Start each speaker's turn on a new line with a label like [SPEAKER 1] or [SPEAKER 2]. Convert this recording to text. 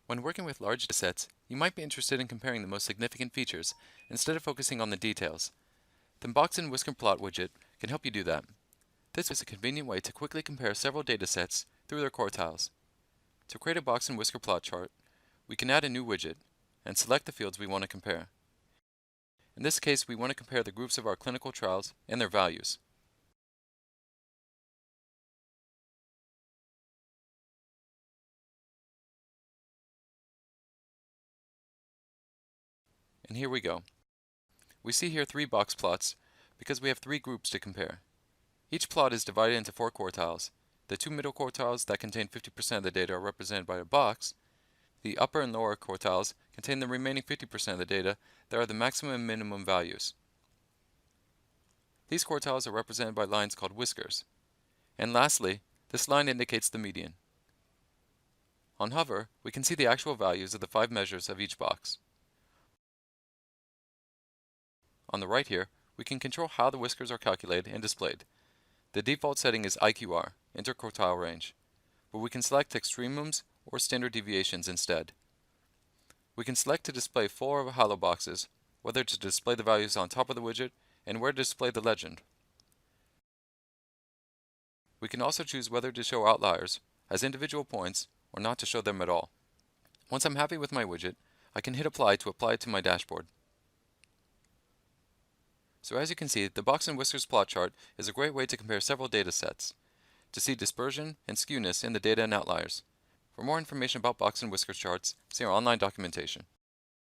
[SPEAKER 1] When working with large datasets, you might be interested in comparing the most significant features instead of focusing on the details. The Box and Whisker Plot widget can help you do that. This is a convenient way to quickly compare several datasets through their quartiles. To create a Box and Whisker plot chart, we can add a new widget and select the fields we want to compare. In this case, we want to compare the groups of our clinical trials and their values. And here we go. We see here 3 box plots because we have 3 groups to compare. Each plot is divided into 4 quartiles. The 2 middle quartiles that contain 50% of the data are represented by a box. The upper and lower quartiles contain the remaining 50% of the data that are the maximum and minimum values. These quartiles are represented by lines called whiskers. And lastly, this line indicates the median. On hover, we can see the actual values of the 5 measures of each box. On the right here, we can control how the whiskers are calculated and displayed. The default setting is IQR, interquartile range, but we can select extremums or standard deviations instead. We can select to display 4 hollow boxes, whether to display the values on top of the widget, and where to display the legend. We can also choose whether to show outliers as individual points or not to show them at all. Once I'm happy with my widget, I can hit apply to apply it to my dashboard. So as you can see, the Box and Whiskers plot chart is a great way to compare several data sets, to see dispersion and skewness in the data and outliers. For more information about Box and Whiskers charts, see our online documentation.